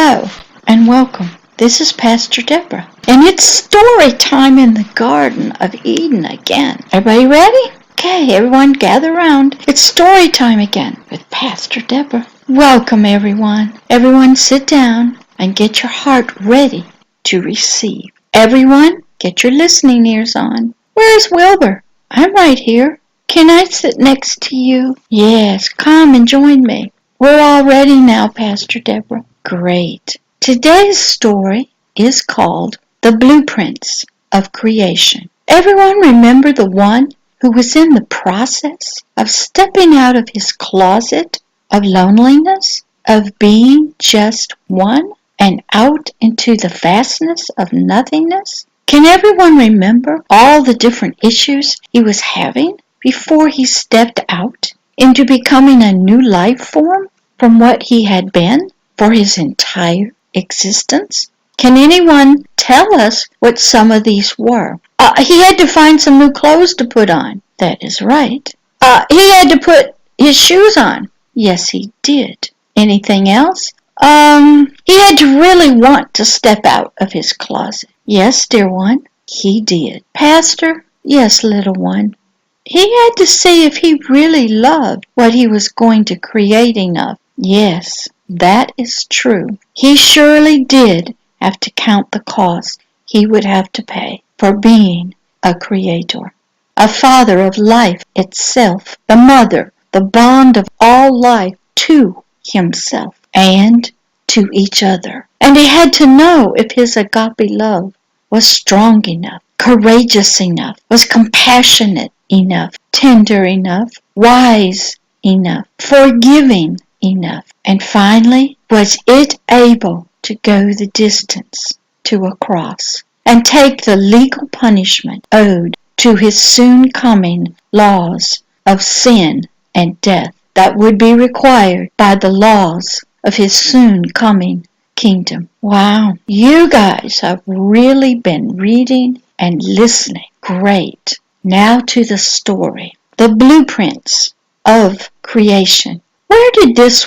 Hello and welcome. This is Pastor Deborah, and it's story time in the Garden of Eden again. Everybody ready? Okay, everyone gather around. It's story time again with Pastor Deborah. Welcome, everyone. Everyone sit down and get your heart ready to receive. Everyone, get your listening ears on. Where's Wilbur? I'm right here. Can I sit next to you? Yes, come and join me. We're all ready now, Pastor Deborah. Great. Today's story is called The Blueprints of Creation. Everyone remember the one who was in the process of stepping out of his closet of loneliness, of being just one, and out into the vastness of nothingness? Can everyone remember all the different issues he was having before he stepped out into becoming a new life form from what he had been for his entire existence? Can anyone tell us what some of these were? He had to find some new clothes to put on. That is right. He had to put his shoes on. Yes, he did. Anything else? He had to really want to step out of his closet. Yes, dear one, he did. Pastor? Yes, little one. He had to see if he really loved what he was going to create enough. Yes, that is true. He surely did have to count the cost he would have to pay for being a creator, a father of life itself, the mother, the bond of all life to himself and to each other. And he had to know if his agape love was strong enough, courageous enough, was compassionate enough, tender enough, wise enough, forgiving enough, and finally, was it able to go the distance to a cross and take the legal punishment owed to his soon coming laws of sin and death that would be required by the laws of his soon coming kingdom. Wow, you guys have really been reading and listening. Great. Now to the story. The blueprints of creation. Where did this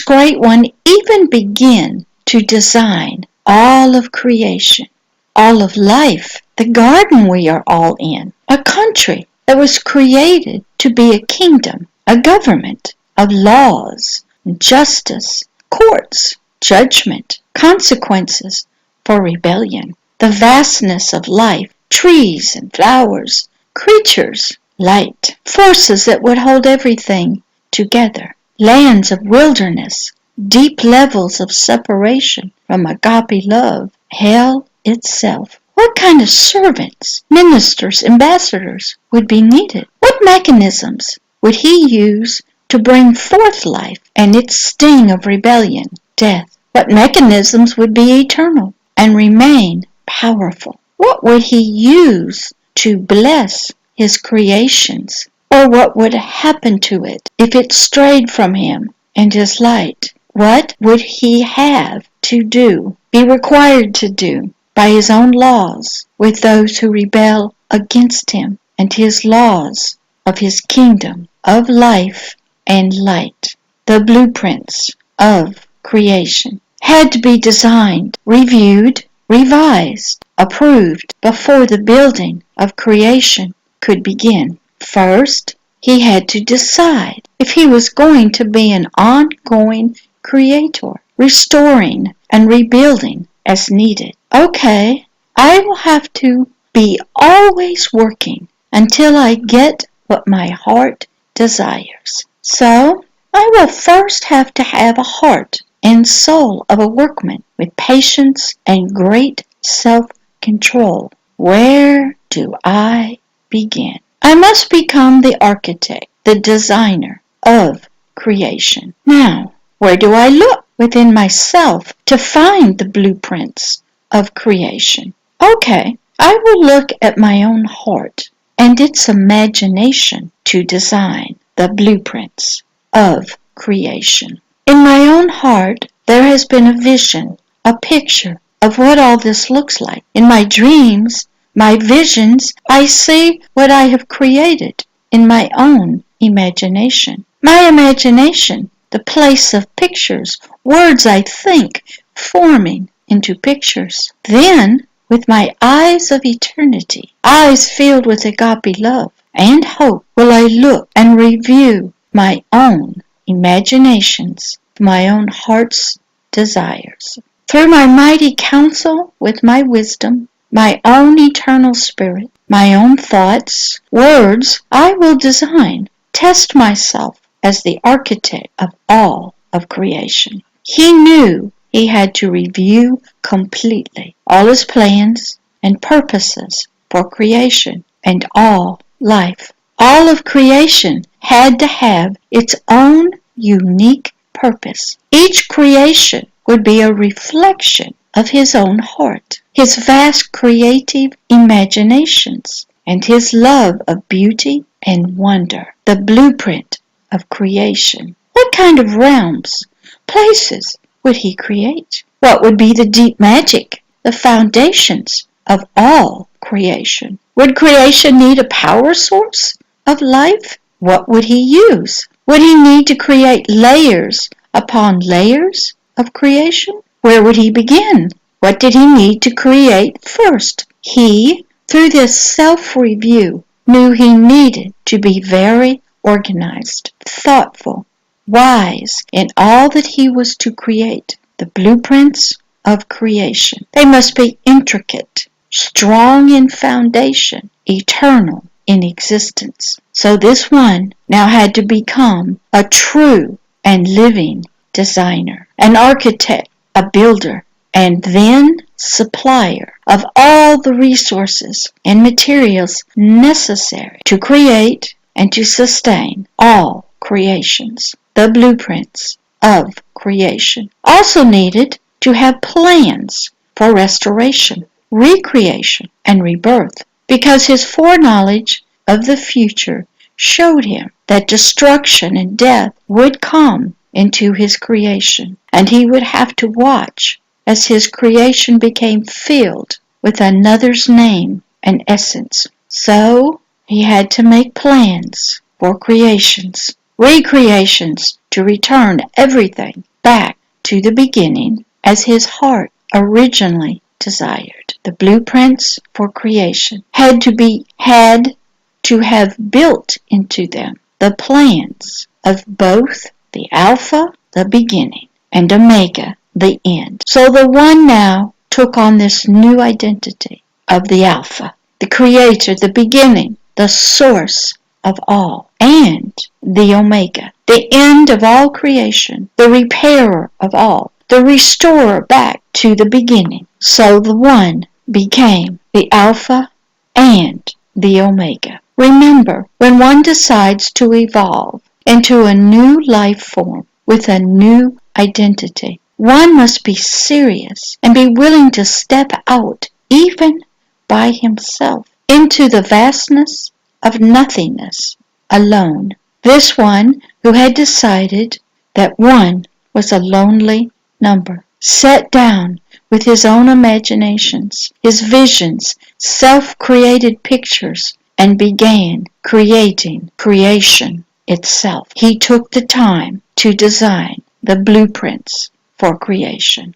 great one, even begin to design all of creation, all of life, the garden we are all in, a country that was created to be a kingdom, a government of laws, justice, courts, judgment, consequences for rebellion, the vastness of life, trees and flowers, creatures, light, forces that would hold everything together, lands of wilderness, deep levels of separation from agape love, hell itself. What kind of servants, ministers, ambassadors would be needed? What mechanisms would he use to bring forth life and its sting of rebellion, death? What mechanisms would be eternal and remain powerful? What would he use to bless his creations? Or what would happen to it if it strayed from him and his light? What would he have to do, be required to do by his own laws with those who rebel against him and his laws of his kingdom of life and light? The blueprints of creation had to be designed, reviewed, revised, approved before the building of creation could begin. First, he had to decide if he was going to be an ongoing creator, restoring and rebuilding as needed. Okay, I will have to be always working until I get what my heart desires. So, I will first have to have a heart and soul of a workman with patience and great self-control. Where do I begin? I must become the architect, the designer of creation. Now, where do I look within myself to find the blueprints of creation? Okay, I will look at my own heart and its imagination to design the blueprints of creation. In my own heart, there has been a vision, a picture of what all this looks like. In my dreams, my visions, I see what I have created in my own imagination. My imagination, the place of pictures, words I think, forming into pictures. Then, with my eyes of eternity, eyes filled with agape love and hope, will I look and review my own imaginations, my own heart's desires. Through my mighty counsel with my wisdom, my own eternal spirit, my own thoughts, words I will design, test myself as the architect of all of creation. He knew he had to review completely all his plans and purposes for creation and all life. All of creation had to have its own unique purpose. Each creation would be a reflection of his own heart, his vast creative imaginations, and his love of beauty and wonder. The blueprint of creation. What kind of realms, places would he create? What would be the deep magic, the foundations of all creation? Would creation need a power source of life? What would he use? Would he need to create layers upon layers of creation? Where would he begin? What did he need to create first? He, through this self-review, knew he needed to be very organized, thoughtful, wise in all that he was to create. The blueprints of creation. They must be intricate, strong in foundation, eternal in existence. So this one now had to become a true and living designer, an architect, a builder, and then supplier of all the resources and materials necessary to create and to sustain all creations. The blueprints of creation also needed to have plans for restoration, recreation, and rebirth, because his foreknowledge of the future showed him that destruction and death would come into his creation, and he would have to watch as his creation became filled with another's name and essence. So he had to make plans for creations, recreations, to return everything back to the beginning as his heart originally desired. The blueprints for creation had to have built into them the plans of both the Alpha, the beginning, and Omega, the end. So the one now took on this new identity of the Alpha, the Creator, the beginning, the source of all, and the Omega, the end of all creation, the repairer of all, the restorer back to the beginning. So the one became the Alpha and the Omega. Remember, when one decides to evolve into a new life form with a new identity, one must be serious and be willing to step out, even by himself, into the vastness of nothingness alone. This one who had decided that one was a lonely number, sat down with his own imaginations, his visions, self-created pictures, and began creating creation itself. He took the time to design the blueprints for creation.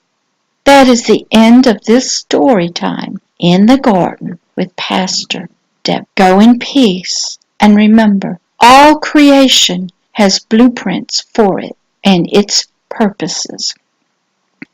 That is the end of this story time in the garden with Pastor Deborah. Go in peace, and remember, all creation has blueprints for it and its purposes.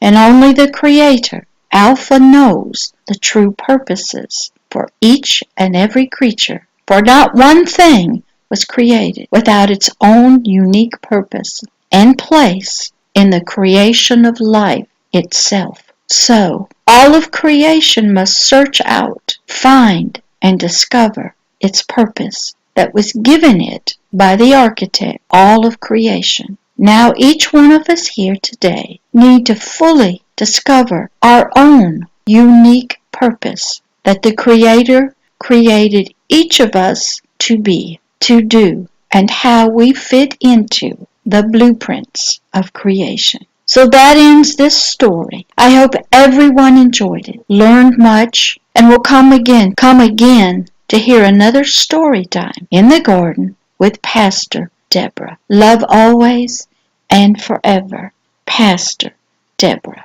And only the Creator, Alpha, knows the true purposes for each and every creature. For not one thing was created without its own unique purpose and place in the creation of life itself. So, all of creation must search out, find, and discover its purpose that was given it by the architect, all of creation. Now each one of us here today need to fully discover our own unique purpose that the Creator created each of us to be, to do, and how we fit into the blueprints of creation. So that ends this story. I hope everyone enjoyed it, learned much, and will come again to hear another story time in the garden with Pastor Deborah. Love always and forever, Pastor Deborah.